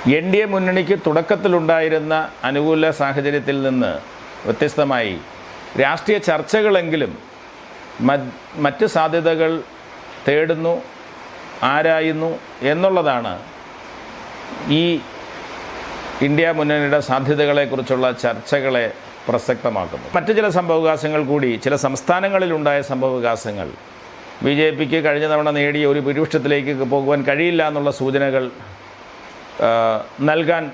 NDA മുന്നണിക്ക് തുടക്കത്തിലുണ്ടായിരുന്ന അനുകൂല സാഹചര്യത്തിൽ നിന്ന് വ്യത്യസ്തമായി രാഷ്ട്രീയ ചർച്ചകളെങ്കിലും മറ്റ് സാധ്യതകൾ തേടുന്നു, ആരായുന്നു എന്നുള്ളതാണ് ഈ ഇന്ത്യ മുന്നണിയുടെ സാധ്യതകളെക്കുറിച്ചുള്ള ചർച്ചകളെ പ്രസക്തമാക്കുന്നത്. മറ്റു ചില സംഭവവികാസങ്ങൾ കൂടി, ചില സംസ്ഥാനങ്ങളിലുണ്ടായ സംഭവവികാസങ്ങൾ ബി.ജെ.പിക്ക് കഴിഞ്ഞ തവണ നേടിയ ഒരു ഭൂരിപക്ഷത്തിലേക്ക് പോകുവാൻ കഴിയില്ല എന്നുള്ള സൂചനകൾ നൽകാൻ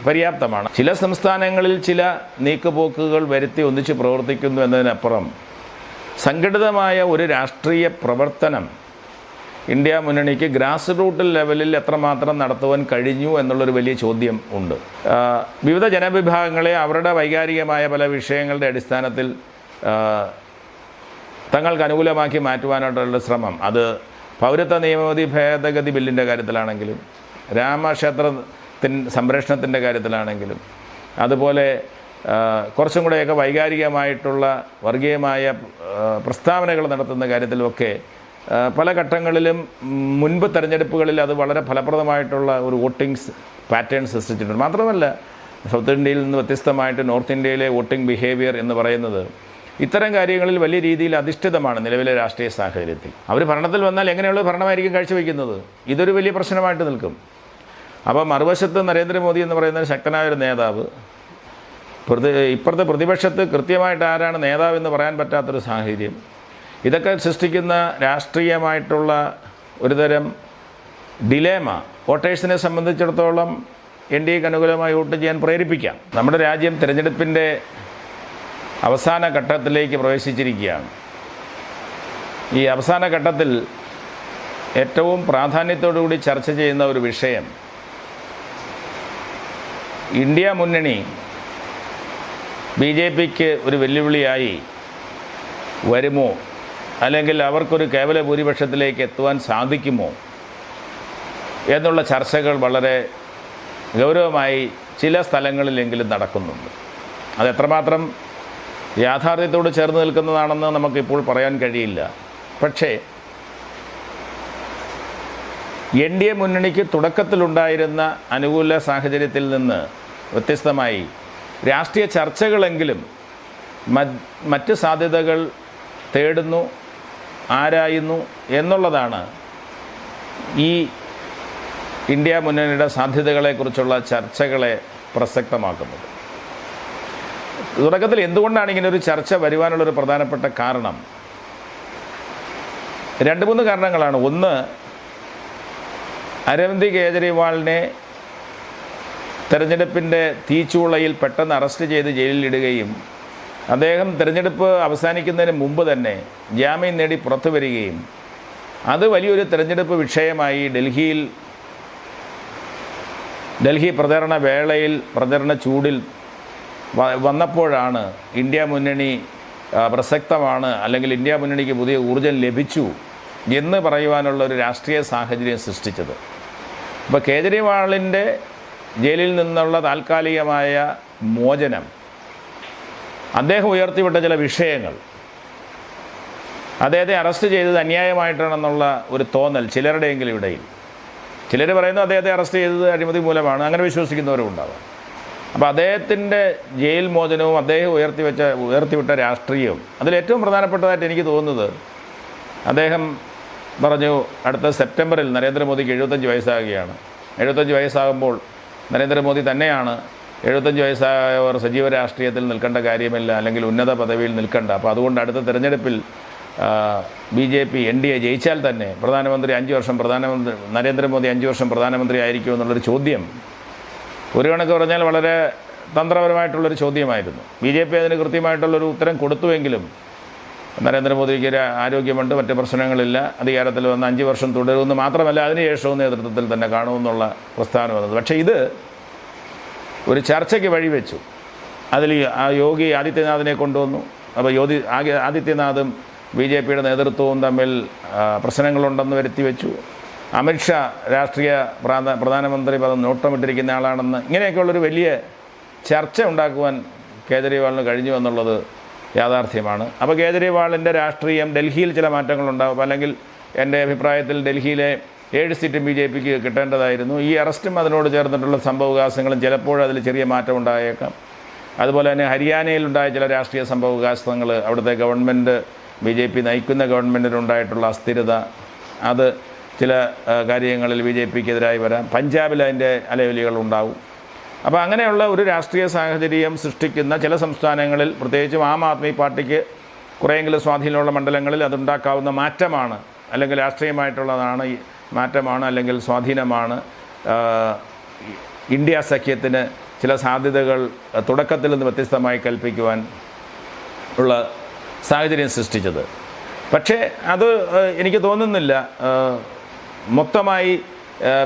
പര്യാപ്തമാണ്. ചില സംസ്ഥാനങ്ങളിൽ ചില നീക്കുപോക്കുകൾ വരുത്തി ഒന്നിച്ച് പ്രവർത്തിക്കുന്നു എന്നതിനപ്പുറം സംഘടിതമായ ഒരു രാഷ്ട്രീയ പ്രവർത്തനം ഇന്ത്യ മുന്നണിക്ക് ഗ്രാസ് റൂട്ട് ലെവലിൽ എത്രമാത്രം നടത്തുവാൻ കഴിഞ്ഞു എന്നുള്ളൊരു വലിയ ചോദ്യം ഉണ്ട്. വിവിധ ജനവിഭാഗങ്ങളെ അവരുടെ വൈകാരികമായ പല വിഷയങ്ങളുടെ അടിസ്ഥാനത്തിൽ തങ്ങൾക്ക് അനുകൂലമാക്കി മാറ്റുവാനായിട്ടുള്ള ശ്രമം, അത് പൗരത്വ നിയമവിധി ഭേദഗതി ബില്ലിൻ്റെ കാര്യത്തിലാണെങ്കിലും സംരക്ഷണത്തിൻ്റെ കാര്യത്തിലാണെങ്കിലും അതുപോലെ കുറച്ചും കൂടെയൊക്കെ വൈകാരികമായിട്ടുള്ള വർഗീയമായ പ്രസ്താവനകൾ നടത്തുന്ന കാര്യത്തിലുമൊക്കെ പല ഘട്ടങ്ങളിലും മുൻപ് തെരഞ്ഞെടുപ്പുകളിൽ അത് വളരെ ഫലപ്രദമായിട്ടുള്ള ഒരു വോട്ടിംഗ് പാറ്റേൺ സൃഷ്ടിച്ചിട്ടുണ്ട്. മാത്രമല്ല, സൗത്ത് ഇന്ത്യയിൽ നിന്ന് വ്യത്യസ്തമായിട്ട് നോർത്ത് ഇന്ത്യയിലെ വോട്ടിംഗ് ബിഹേവിയർ എന്ന് പറയുന്നത് ഇത്തരം കാര്യങ്ങളിൽ വലിയ രീതിയിൽ അധിഷ്ഠിതമാണ്. നിലവിലെ രാഷ്ട്രീയ സാഹചര്യത്തിൽ അവർ ഭരണത്തിൽ വന്നാൽ എങ്ങനെയുള്ള ഭരണമായിരിക്കും കാഴ്ചവെക്കുന്നത്, ഇതൊരു വലിയ പ്രശ്നമായിട്ട് നിൽക്കും. അപ്പോൾ മറുവശത്ത് നരേന്ദ്രമോദി എന്ന് പറയുന്ന ശക്തനായൊരു നേതാവ്, ഇപ്പുറത്തെ പ്രതിപക്ഷത്ത് കൃത്യമായിട്ട് ആരാണ് നേതാവ് എന്ന് പറയാൻ പറ്റാത്തൊരു സാഹചര്യം, ഇതൊക്കെ സൃഷ്ടിക്കുന്ന രാഷ്ട്രീയമായിട്ടുള്ള ഒരുതരം ഡിലേമ വോട്ടേഴ്സിനെ സംബന്ധിച്ചിടത്തോളം എൻ.ഡി.എക്ക് അനുകൂലമായി വോട്ട് ചെയ്യാൻ പ്രേരിപ്പിക്കാം. നമ്മുടെ രാജ്യം തിരഞ്ഞെടുപ്പിൻ്റെ അവസാന ഘട്ടത്തിലേക്ക് പ്രവേശിച്ചിരിക്കുകയാണ്. ഈ അവസാന ഘട്ടത്തിൽ ഏറ്റവും പ്രാധാന്യത്തോടുകൂടി ചർച്ച ചെയ്യുന്ന ഒരു വിഷയം, ഇന്ത്യ മുന്നണി ബി.ജെ.പിക്ക് ഒരു വെല്ലുവിളിയായി വരുമോ, അല്ലെങ്കിൽ അവർക്കൊരു കേവല ഭൂരിപക്ഷത്തിലേക്ക് എത്തുവാൻ സാധിക്കുമോ എന്നുള്ള ചർച്ചകൾ വളരെ ഗൗരവമായി ചില സ്ഥലങ്ങളിലെങ്കിലും നടക്കുന്നുണ്ട്. അത് എത്രമാത്രം യാഥാർത്ഥ്യത്തോട് ചേർന്ന് നിൽക്കുന്നതാണെന്ന് നമുക്കിപ്പോൾ പറയാൻ കഴിയില്ല. പക്ഷേ എൻ.ഡി.എ മുന്നണിക്ക് തുടക്കത്തിലുണ്ടായിരുന്ന അനുകൂല സാഹചര്യത്തിൽ നിന്ന് വ്യത്യസ്തമായി രാഷ്ട്രീയ ചർച്ചകളെങ്കിലും മറ്റ് സാധ്യതകൾ തേടുന്നു, ആരായുന്നു എന്നുള്ളതാണ് ഈ ഇന്ത്യ മുന്നണിയുടെ സാധ്യതകളെക്കുറിച്ചുള്ള ചർച്ചകളെ പ്രസക്തമാക്കുന്നത്. തുടക്കത്തിൽ എന്തുകൊണ്ടാണ് ഇങ്ങനെ ഒരു ചർച്ച വരുവാനുള്ളൊരു പ്രധാനപ്പെട്ട കാരണം? 2-3 കാരണങ്ങളാണ്. ഒന്ന്, അരവിന്ദ് കെജ്രിവാളിനെ തെരഞ്ഞെടുപ്പിൻ്റെ തീച്ചൂളയിൽ പെട്ടെന്ന് അറസ്റ്റ് ചെയ്ത് ജയിലിലിടുകയും അദ്ദേഹം തിരഞ്ഞെടുപ്പ് അവസാനിക്കുന്നതിന് മുമ്പ് തന്നെ ജാമ്യം നേടി പുറത്തു വരികയും അത് വലിയൊരു തിരഞ്ഞെടുപ്പ് വിഷയമായി ഡൽഹി പ്രചരണ വേളയിൽ പ്രചരണ ചൂടിൽ വന്നപ്പോഴാണ് ഇന്ത്യ മുന്നണി പ്രസക്തമാണ്, അല്ലെങ്കിൽ ഇന്ത്യ മുന്നണിക്ക് പുതിയ ഊർജ്ജം ലഭിച്ചു എന്ന് പറയുവാനുള്ള ഒരു രാഷ്ട്രീയ സാഹചര്യം സൃഷ്ടിച്ചത്. അപ്പോൾ കേജ്രിവാളിൻ്റെ ജയിലിൽ നിന്നുള്ള താൽക്കാലികമായ മോചനം, അദ്ദേഹം ഉയർത്തിവിട്ട ചില വിഷയങ്ങൾ, അദ്ദേഹത്തെ അറസ്റ്റ് ചെയ്തത് അന്യായമായിട്ടാണെന്നുള്ള ഒരു തോന്നൽ ചിലരുടെയെങ്കിലും ഇടയിൽ. ചിലർ പറയുന്നു അദ്ദേഹത്തെ അറസ്റ്റ് ചെയ്തത് അഴിമതി മൂലമാണ്, അങ്ങനെ വിശ്വസിക്കുന്നവരും ഉണ്ടാവാം. അപ്പോൾ അദ്ദേഹത്തിൻ്റെ ജയിൽ മോചനവും അദ്ദേഹം ഉയർത്തിവിട്ട രാഷ്ട്രീയവും, അതിലേറ്റവും പ്രധാനപ്പെട്ടതായിട്ട് എനിക്ക് തോന്നുന്നത്, അദ്ദേഹം പറഞ്ഞു അടുത്ത സെപ്റ്റംബറിൽ നരേന്ദ്രമോദിക്ക് 75 വയസ്സാകുകയാണ്. 75 വയസ്സാകുമ്പോൾ നരേന്ദ്രമോദി തന്നെയാണ് 75 വയസ്സായവർ സജീവ രാഷ്ട്രീയത്തിൽ നിൽക്കേണ്ട കാര്യമില്ല, അല്ലെങ്കിൽ ഉന്നത പദവിയിൽ നിൽക്കേണ്ട. അപ്പോൾ അതുകൊണ്ട് അടുത്ത തെരഞ്ഞെടുപ്പിൽ ബി.ജെ.പി എൻ.ഡി.എ ജയിച്ചാൽ തന്നെ നരേന്ദ്രമോദി 5 വർഷം പ്രധാനമന്ത്രി ആയിരിക്കും എന്നുള്ളൊരു ചോദ്യം ഒരു കണക്ക് പറഞ്ഞാൽ വളരെ തന്ത്രപരമായിട്ടുള്ളൊരു ചോദ്യമായിരുന്നു. ബി.ജെ.പി അതിന് കൃത്യമായിട്ടുള്ളൊരു ഉത്തരം കൊടുത്തുവെങ്കിലും നരേന്ദ്രമോദിക്ക് ആരോഗ്യമുണ്ട്, മറ്റ് പ്രശ്നങ്ങളില്ല, അധികാരത്തിൽ വന്ന് 5 വർഷം തുടരുമെന്ന് മാത്രമല്ല അതിനുശേഷവും നേതൃത്വത്തിൽ തന്നെ കാണുമെന്നുള്ള പ്രസ്താവന വന്നത്. പക്ഷേ ഇത് ഒരു ചർച്ചയ്ക്ക് വഴിവെച്ചു. അതിൽ യോഗി ആദിത്യനാഥിനെ കൊണ്ടുവന്നു. അപ്പോൾ ആദിത്യനാഥും ബി.ജെ.പിയുടെ നേതൃത്വവും തമ്മിൽ പ്രശ്നങ്ങളുണ്ടെന്ന് വരുത്തി വെച്ചു. അമിത്ഷാ പ്രധാനമന്ത്രി പദം നോട്ടമിട്ടിരിക്കുന്ന ആളാണെന്ന്, ഇങ്ങനെയൊക്കെയുള്ളൊരു വലിയ ചർച്ച ഉണ്ടാക്കുവാൻ കേജ്രിവാളിന് കഴിഞ്ഞു എന്നുള്ളത് യാഥാർത്ഥ്യമാണ്. അപ്പോൾ കേജ്രിവാളിൻ്റെ രാഷ്ട്രീയം ഡൽഹിയിൽ ചില മാറ്റങ്ങളുണ്ടാകും, അല്ലെങ്കിൽ എൻ്റെ അഭിപ്രായത്തിൽ ഡൽഹിയിലെ 7 സീറ്റും BJP കിട്ടേണ്ടതായിരുന്നു. ഈ അറസ്റ്റും അതിനോട് ചേർന്നിട്ടുള്ള സംഭവവികാസങ്ങളും ചിലപ്പോൾ അതിൽ ചെറിയ മാറ്റം ഉണ്ടായേക്കാം. അതുപോലെ തന്നെ ഹരിയാനയിലുണ്ടായ ചില രാഷ്ട്രീയ സംഭവവികാസങ്ങൾ, അവിടുത്തെ ഗവൺമെൻറ് BJP നയിക്കുന്ന ഗവൺമെൻറ്റിനുണ്ടായിട്ടുള്ള അസ്ഥിരത, അത് ചില കാര്യങ്ങളിൽ BJPക്കെതിരായി വരാം. പഞ്ചാബിൽ അതിൻ്റെ അലയൊലികളുണ്ടാവും. അപ്പോൾ അങ്ങനെയുള്ള ഒരു രാഷ്ട്രീയ സാഹചര്യം സൃഷ്ടിക്കുന്ന ചില സംസ്ഥാനങ്ങളിൽ, പ്രത്യേകിച്ചും ആം ആദ്മി പാർട്ടിക്ക് കുറേയെങ്കിലും സ്വാധീനമുള്ള മണ്ഡലങ്ങളിൽ അതുണ്ടാക്കാവുന്ന മാറ്റമാണ്, അല്ലെങ്കിൽ രാഷ്ട്രീയമായിട്ടുള്ളതാണ്, മാറ്റമാണ് അല്ലെങ്കിൽ സ്വാധീനമാണ് ഇന്ത്യ സഖ്യത്തിന് ചില സാധ്യതകൾ തുടക്കത്തിൽ നിന്ന് വ്യത്യസ്തമായി കൽപ്പിക്കുവാൻ ഉള്ള സാഹചര്യം സൃഷ്ടിച്ചത്. പക്ഷേ അത് എനിക്ക് തോന്നുന്നില്ല മൊത്തമായി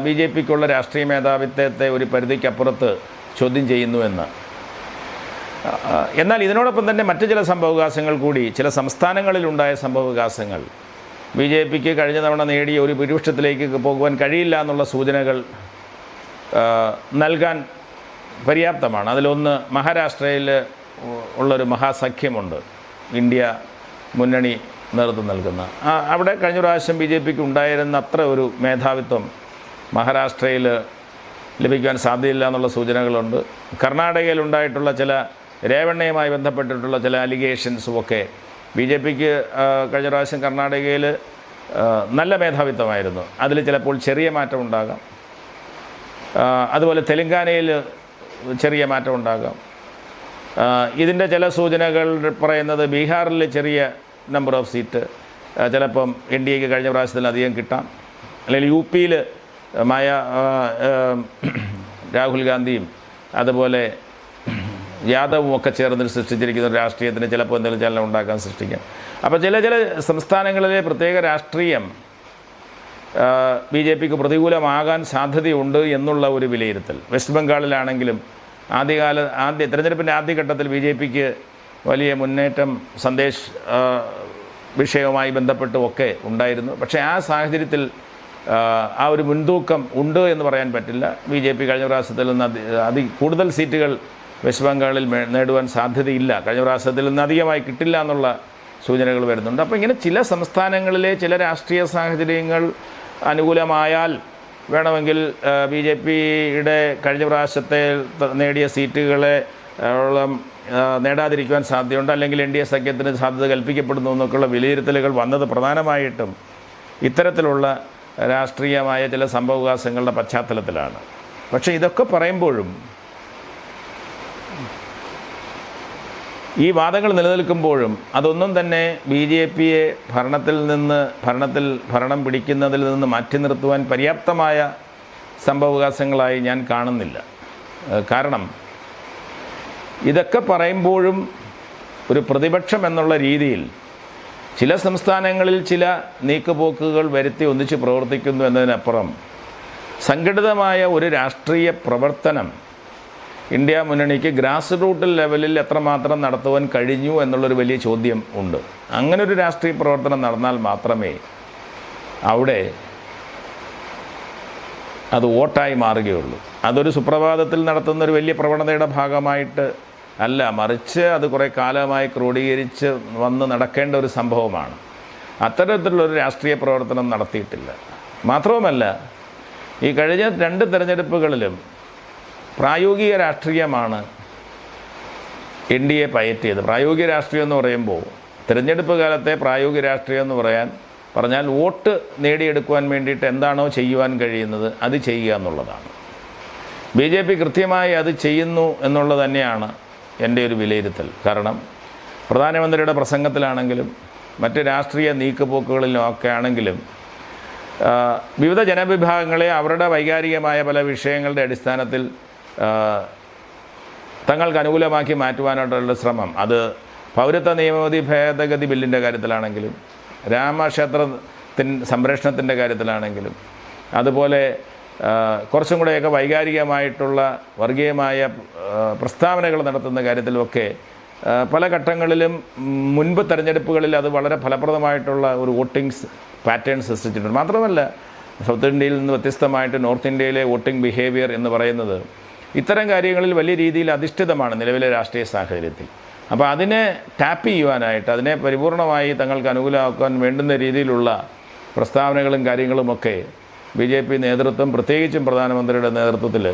BJPക്കുള്ള രാഷ്ട്രീയ മേധാവിത്വത്തെ ഒരു പരിധിക്കപ്പുറത്ത് ചോദ്യം ചെയ്യുന്നുവെന്ന്. എന്നാൽ ഇതിനോടൊപ്പം തന്നെ മറ്റു ചില സംഭവവികാസങ്ങൾ കൂടി, ചില സംസ്ഥാനങ്ങളിലുണ്ടായ സംഭവവികാസങ്ങൾ BJPക്ക് കഴിഞ്ഞ തവണ നേടിയ ഒരു ഭൂരിപക്ഷത്തിലേക്ക് പോകുവാൻ കഴിയില്ല എന്നുള്ള സൂചനകൾ നൽകാൻ പര്യാപ്തമാണ്. അതിലൊന്ന്, മഹാരാഷ്ട്രയിൽ ഉള്ളൊരു മഹാസഖ്യമുണ്ട്, ഇന്ത്യ മുന്നണി നേതൃത്വം നൽകുന്ന. അവിടെ കഴിഞ്ഞ പ്രാവശ്യം BJPക്ക് ഉണ്ടായിരുന്ന അത്ര ഒരു മേധാവിത്വം മഹാരാഷ്ട്രയിൽ ലഭിക്കുവാൻ സാധ്യതയില്ല എന്നുള്ള സൂചനകളുണ്ട്. കർണാടകയിൽ ഉണ്ടായിട്ടുള്ള ചില രേവണ്ണയുമായി ബന്ധപ്പെട്ടിട്ടുള്ള ചില അലിഗേഷൻസും ഒക്കെ BJPക്ക് കഴിഞ്ഞ പ്രാവശ്യം കർണാടകയിൽ നല്ല മേധാവിത്വമായിരുന്നു, അതിൽ ചിലപ്പോൾ ചെറിയ മാറ്റം ഉണ്ടാകാം. അതുപോലെ തെലങ്കാനയിൽ ചെറിയ മാറ്റം ഉണ്ടാകാം. ഇതിൻ്റെ ചില സൂചനകൾ പറയുന്നത് ബീഹാറിൽ ചെറിയ നമ്പർ ഓഫ് സീറ്റ് ചിലപ്പം NDAക്ക് കഴിഞ്ഞ പ്രാവശ്യത്തിലധികം കിട്ടാം. അല്ലെങ്കിൽ UPയിൽ രാഹുൽ ഗാന്ധിയും അതുപോലെ യാദവും ഒക്കെ ചേർന്ന് സൃഷ്ടിച്ചിരിക്കുന്ന ഒരു രാഷ്ട്രീയത്തിന് ചിലപ്പോൾ എന്തെങ്കിലും ചലനം ഉണ്ടാക്കാൻ സൃഷ്ടിക്കാം. അപ്പോൾ ചില സംസ്ഥാനങ്ങളിലെ പ്രത്യേക രാഷ്ട്രീയം BJPക്ക് പ്രതികൂലമാകാൻ സാധ്യതയുണ്ട് എന്നുള്ള ഒരു വിലയിരുത്തൽ. വെസ്റ്റ് ബംഗാളിലാണെങ്കിലും തെരഞ്ഞെടുപ്പിൻ്റെ ആദ്യഘട്ടത്തിൽ BJPക്ക് വലിയ മുന്നേറ്റം സന്ദേശ് വിഷയവുമായി ബന്ധപ്പെട്ടുമൊക്കെ ഉണ്ടായിരുന്നു. പക്ഷേ ആ സാഹചര്യത്തിൽ ആ ഒരു മുൻതൂക്കം ഉണ്ട് എന്ന് പറയാൻ പറ്റില്ല. BJP കഴിഞ്ഞ പ്രാവശ്യത്തിൽ നിന്ന് കൂടുതൽ സീറ്റുകൾ വെസ്റ്റ് ബംഗാളിൽ നേടുവാൻ സാധ്യതയില്ല, കഴിഞ്ഞ പ്രാവശ്യത്തിൽ നിന്ന് അധികമായി കിട്ടില്ല എന്നുള്ള സൂചനകൾ വരുന്നുണ്ട്. അപ്പോൾ ഇങ്ങനെ ചില സംസ്ഥാനങ്ങളിലെ ചില രാഷ്ട്രീയ സാഹചര്യങ്ങൾ അനുകൂലമായാൽ വേണമെങ്കിൽ BJPയുടെ കഴിഞ്ഞ പ്രാവശ്യത്തെ നേടിയ സീറ്റുകളെ നേടാതിരിക്കുവാൻ സാധ്യതയുണ്ട്, അല്ലെങ്കിൽ NDA സഖ്യത്തിന് സാധ്യത കൽപ്പിക്കപ്പെടുന്നു എന്നൊക്കെയുള്ള വിലയിരുത്തലുകൾ വന്നത് പ്രധാനമായിട്ടും ഇത്തരത്തിലുള്ള രാഷ്ട്രീയമായ ചില സംഭവവികാസങ്ങളുടെ പശ്ചാത്തലത്തിലാണ്. പക്ഷേ ഇതൊക്കെ പറയുമ്പോഴും, ഈ വാദങ്ങൾ നിലനിൽക്കുമ്പോഴും അതൊന്നും തന്നെ BJPയെ ഭരണം പിടിക്കുന്നതിൽ നിന്ന് മാറ്റി നിർത്തുവാൻ പര്യാപ്തമായ സംഭവവികാസങ്ങളായി ഞാൻ കാണുന്നില്ല. കാരണം ഇതൊക്കെ പറയുമ്പോഴും ഒരു പ്രതിപക്ഷം എന്നുള്ള രീതിയിൽ ചില സംസ്ഥാനങ്ങളിൽ ചില നീക്കുപോക്കുകൾ വരുത്തി ഒന്നിച്ച് പ്രവർത്തിക്കുന്നു എന്നതിനപ്പുറം സംഘടിതമായ ഒരു രാഷ്ട്രീയ പ്രവർത്തനം ഇന്ത്യ മുന്നണിക്ക് ഗ്രാസ് റൂട്ട് ലെവലിൽ എത്രമാത്രം നടത്തുവാൻ കഴിഞ്ഞു എന്നുള്ളൊരു വലിയ ചോദ്യം ഉണ്ട്. അങ്ങനൊരു രാഷ്ട്രീയ പ്രവർത്തനം നടന്നാൽ മാത്രമേ അവിടെ അത് വോട്ടായി മാറുകയുള്ളൂ. അതൊരു സുപ്രഭാതത്തിൽ നടത്തുന്നൊരു വലിയ പ്രവണതയുടെ ഭാഗമായിട്ട് അല്ല, മറിച്ച് അത് കുറേ കാലമായി ക്രോഡീകരിച്ച് വന്ന് നടക്കേണ്ട ഒരു സംഭവമാണ്. അത്തരത്തിലുള്ളൊരു രാഷ്ട്രീയ പ്രവർത്തനം നടത്തിയിട്ടില്ല. മാത്രവുമല്ല, ഈ കഴിഞ്ഞ 2 തെരഞ്ഞെടുപ്പുകളിലും പ്രായോഗിക രാഷ്ട്രീയമാണ് NDA പയറ്റിയത്. പ്രായോഗിക രാഷ്ട്രീയം എന്ന് പറയുമ്പോൾ തിരഞ്ഞെടുപ്പ് കാലത്തെ പ്രായോഗിക രാഷ്ട്രീയം എന്ന് പറഞ്ഞാൽ വോട്ട് നേടിയെടുക്കുവാൻ വേണ്ടിയിട്ട് എന്താണോ ചെയ്യുവാൻ കഴിയുന്നത് അത് ചെയ്യുക എന്നുള്ളതാണ്. BJP കൃത്യമായി അത് ചെയ്യുന്നു എന്നുള്ളത് തന്നെയാണ് എൻ്റെ ഒരു വിലയിരുത്തൽ. കാരണം പ്രധാനമന്ത്രിയുടെ പ്രസംഗത്തിലാണെങ്കിലും മറ്റ് രാഷ്ട്രീയ നീക്കുപോക്കുകളിലും ഒക്കെ ആണെങ്കിലും വിവിധ ജനവിഭാഗങ്ങളെ അവരുടെ വൈകാരികമായ പല വിഷയങ്ങളുടെ അടിസ്ഥാനത്തിൽ തങ്ങൾക്ക് അനുകൂലമാക്കി മാറ്റുവാനായിട്ടുള്ള ശ്രമം, അത് പൗരത്വ നിയമവിധി ഭേദഗതി ബില്ലിൻ്റെ കാര്യത്തിലാണെങ്കിലും സംരക്ഷണത്തിൻ്റെ കാര്യത്തിലാണെങ്കിലും അതുപോലെ കുറച്ചും കൂടെയൊക്കെ വൈകാരികമായിട്ടുള്ള വർഗീയമായ പ്രസ്താവനകൾ നടത്തുന്ന കാര്യത്തിലുമൊക്കെ പല ഘട്ടങ്ങളിലും മുൻപ് തെരഞ്ഞെടുപ്പുകളിൽ അത് വളരെ ഫലപ്രദമായിട്ടുള്ള ഒരു വോട്ടിംഗ് പാറ്റേൺ സൃഷ്ടിച്ചിട്ടുണ്ട്. മാത്രമല്ല, സൗത്ത് ഇന്ത്യയിൽ നിന്ന് വ്യത്യസ്തമായിട്ട് നോർത്ത് ഇന്ത്യയിലെ വോട്ടിംഗ് ബിഹേവിയർ എന്ന് പറയുന്നത് ഇത്തരം കാര്യങ്ങളിൽ വലിയ രീതിയിൽ അധിഷ്ഠിതമാണ് നിലവിലെ രാഷ്ട്രീയ സാഹചര്യത്തിൽ. അപ്പോൾ അതിനെ ടാപ്പ് ചെയ്യുവാനായിട്ട്, അതിനെ പരിപൂർണമായി തങ്ങൾക്ക് അനുകൂലമാക്കാൻ വേണ്ടുന്ന രീതിയിലുള്ള പ്രസ്താവനകളും കാര്യങ്ങളുമൊക്കെ BJP നേതൃത്വം പ്രത്യേകിച്ചും പ്രധാനമന്ത്രിയുടെ നേതൃത്വത്തിൽ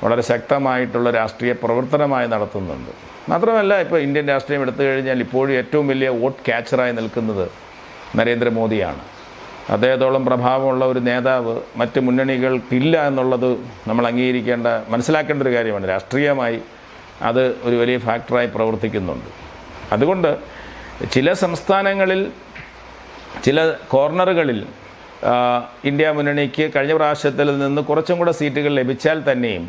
വളരെ ശക്തമായിട്ടുള്ള രാഷ്ട്രീയ പ്രവർത്തനമായി നടത്തുന്നുണ്ട്. മാത്രമല്ല, ഇപ്പോൾ ഇന്ത്യൻ രാഷ്ട്രീയം എടുത്തു കഴിഞ്ഞാൽ ഇപ്പോഴും ഏറ്റവും വലിയ വോട്ട് ക്യാച്ചറായി നിൽക്കുന്നത് നരേന്ദ്രമോദിയാണ്. അദ്ദേഹത്തോളം പ്രഭാവമുള്ള ഒരു നേതാവ് മറ്റ് മുന്നണികൾക്കില്ല എന്നുള്ളത് നമ്മൾ മനസ്സിലാക്കേണ്ട ഒരു കാര്യമാണ്. രാഷ്ട്രീയമായി അത് ഒരു വലിയ ഫാക്ടറായി പ്രവർത്തിക്കുന്നുണ്ട്. അതുകൊണ്ട് ചില സംസ്ഥാനങ്ങളിൽ, ചില കോർണറുകളിൽ ഇന്ത്യ മുന്നണിക്ക് കഴിഞ്ഞ പ്രാവശ്യത്തിൽ നിന്ന് കുറച്ചും കൂടെ സീറ്റുകൾ ലഭിച്ചാൽ തന്നെയും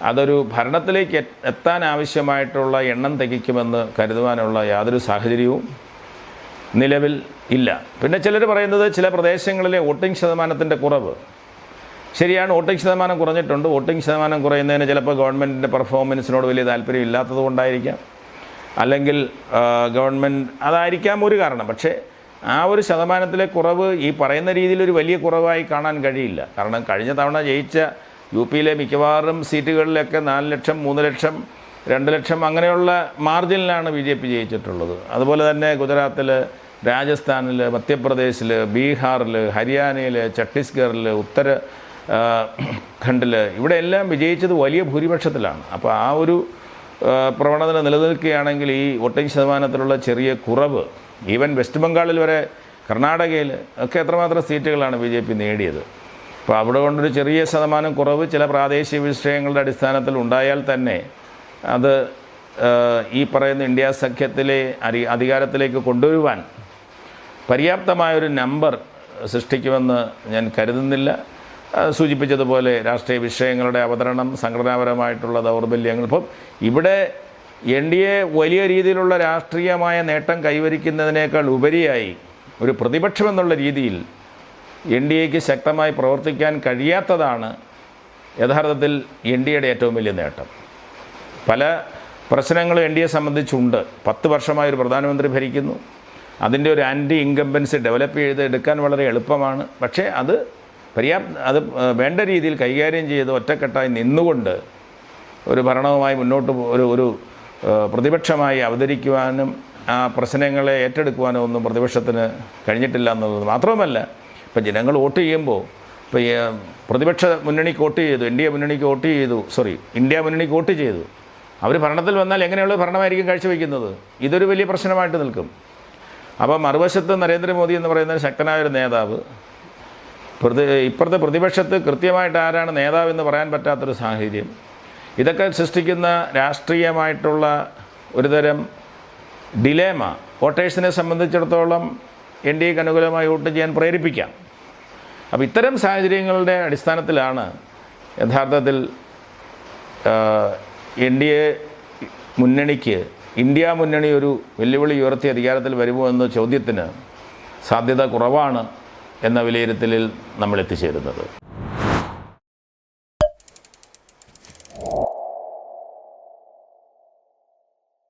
അതൊരു ഭരണത്തിലേക്ക് എത്താൻ ആവശ്യമായിട്ടുള്ള എണ്ണം തികയ്ക്കുമെന്ന് കരുതുവാനുള്ള യാതൊരു സാഹചര്യവും നിലവിൽ ഇല്ല. പിന്നെ ചിലർ പറയുന്നത് ചില പ്രദേശങ്ങളിലെ വോട്ടിംഗ് ശതമാനത്തിൻ്റെ കുറവ്. ശരിയാണ്, വോട്ടിംഗ് ശതമാനം കുറഞ്ഞിട്ടുണ്ട്. വോട്ടിംഗ് ശതമാനം കുറയുന്നതിന് ചിലപ്പോൾ ഗവൺമെൻറ്റിൻ്റെ പെർഫോമൻസിനോട് വലിയ താല്പര്യം ഇല്ലാത്തത് കൊണ്ടായിരിക്കാം, അല്ലെങ്കിൽ ഗവൺമെൻറ് അതായിരിക്കാം ഒരു കാരണം. പക്ഷേ ആ ഒരു ശതമാനത്തിലെ കുറവ് ഈ പറയുന്ന രീതിയിൽ ഒരു വലിയ കുറവായി കാണാൻ കഴിയില്ല. കാരണം കഴിഞ്ഞ തവണ ജയിച്ച UP-യിലെ മിക്കവാറും സീറ്റുകളിലൊക്കെ 4 ലക്ഷം, 3 ലക്ഷം, 2 ലക്ഷം അങ്ങനെയുള്ള മാർജിനിലാണ് BJP ജയിച്ചിട്ടുള്ളത്. അതുപോലെ തന്നെ ഗുജറാത്തിൽ, രാജസ്ഥാനിൽ, മധ്യപ്രദേശിൽ, ബീഹാറിൽ, ഹരിയാനയിൽ, ഛത്തീസ്ഗറിൽ, ഉത്തരാഖണ്ഡിൽ ഇവിടെയെല്ലാം വിജയിച്ചത് വലിയ ഭൂരിപക്ഷത്തിലാണ്. അപ്പോൾ ആ ഒരു പ്രവണത നിലനിൽക്കുകയാണെങ്കിൽ ഈ വോട്ടിംഗ് ശതമാനത്തിലുള്ള ചെറിയ കുറവ്, ഈവൻ വെസ്റ്റ് ബംഗാളിൽ വരെ, കർണാടകയിൽ ഒക്കെ എത്രമാത്രം സീറ്റുകളാണ് BJP നേടിയത്. അപ്പോൾ അവിടെ കൊണ്ടൊരു ചെറിയ ശതമാനം കുറവ് ചില പ്രാദേശിക വിഷയങ്ങളുടെ അടിസ്ഥാനത്തിൽ ഉണ്ടായാൽ തന്നെ അത് ഈ പറയുന്ന ഇന്ത്യ സഖ്യത്തിലെ അധികാരത്തിലേക്ക് കൊണ്ടുവരുവാൻ പര്യാപ്തമായൊരു നമ്പർ സൃഷ്ടിക്കുമെന്ന് ഞാൻ കരുതുന്നില്ല. സൂചിപ്പിച്ചതുപോലെ രാഷ്ട്രീയ വിഷയങ്ങളുടെ അവതരണം, സംഘടനാപരമായിട്ടുള്ള ദൗർബല്യങ്ങൾ, ഇപ്പം ഇവിടെ NDA വലിയ രീതിയിലുള്ള രാഷ്ട്രീയമായ നേട്ടം കൈവരിക്കുന്നതിനേക്കാൾ ഉപരിയായി ഒരു പ്രതിപക്ഷമെന്നുള്ള രീതിയിൽ NDAക്ക് ശക്തമായി പ്രവർത്തിക്കാൻ കഴിയാത്തതാണ് യഥാർത്ഥത്തിൽ NDAയുടെ ഏറ്റവും വലിയ നേട്ടം. പല പ്രശ്നങ്ങളും NDA സംബന്ധിച്ചുണ്ട്. 10 വർഷമായി ഒരു പ്രധാനമന്ത്രി ഭരിക്കുന്നു. അതിൻ്റെ ഒരു ആൻറ്റി ഇൻകംബൻസി ഡെവലപ്പ് ചെയ്തെടുക്കാൻ വളരെ എളുപ്പമാണ്. പക്ഷേ അത് വേണ്ട രീതിയിൽ കൈകാര്യം ചെയ്ത് ഒറ്റക്കെട്ടായി നിന്നുകൊണ്ട് ഒരു ഭരണവുമായി മുന്നോട്ട് ഒരു പ്രതിപക്ഷമായി അവതരിക്കുവാനും ആ പ്രശ്നങ്ങളെ ഏറ്റെടുക്കുവാനും ഒന്നും പ്രതിപക്ഷത്തിന് കഴിഞ്ഞിട്ടില്ല എന്നുള്ളത് മാത്രവുമല്ല, ഇപ്പം ജനങ്ങൾ വോട്ട് ചെയ്യുമ്പോൾ, ഇപ്പോൾ പ്രതിപക്ഷ മുന്നണിക്ക് വോട്ട് ചെയ്തു, ഇന്ത്യ മുന്നണിക്ക് വോട്ട് ചെയ്തു, അവർ ഭരണത്തിൽ വന്നാൽ എങ്ങനെയുള്ള ഭരണമായിരിക്കും കാഴ്ചവെക്കുന്നത്? ഇതൊരു വലിയ പ്രശ്നമായിട്ട് നിൽക്കും. അപ്പോൾ മറുവശത്ത് നരേന്ദ്രമോദി എന്ന് പറയുന്ന ശക്തനായൊരു നേതാവ്, ഇപ്പുറത്തെ പ്രതിപക്ഷത്ത് കൃത്യമായിട്ട് ആരാണ് നേതാവെന്ന് പറയാൻ പറ്റാത്തൊരു സാഹചര്യം, ഇതൊക്കെ സൃഷ്ടിക്കുന്ന രാഷ്ട്രീയമായിട്ടുള്ള ഒരുതരം ഡിലേമ വോട്ടേഴ്സിനെ സംബന്ധിച്ചിടത്തോളം NDAക്ക് അനുകൂലമായി വോട്ട് ചെയ്യാൻ പ്രേരിപ്പിക്കാം. അപ്പോൾ ഇത്തരം സാഹചര്യങ്ങളുടെ അടിസ്ഥാനത്തിലാണ് യഥാർത്ഥത്തിൽ NDA മുന്നണിക്ക് ഇന്ത്യ മുന്നണി ഒരു വെല്ലുവിളി ഉയർത്തി അധികാരത്തിൽ വരുമോ എന്ന ചോദ്യത്തിന് സാധ്യത കുറവാണ് എന്ന വിലയിരുത്തലിൽ നമ്മൾ എത്തിച്ചേരുന്നത്.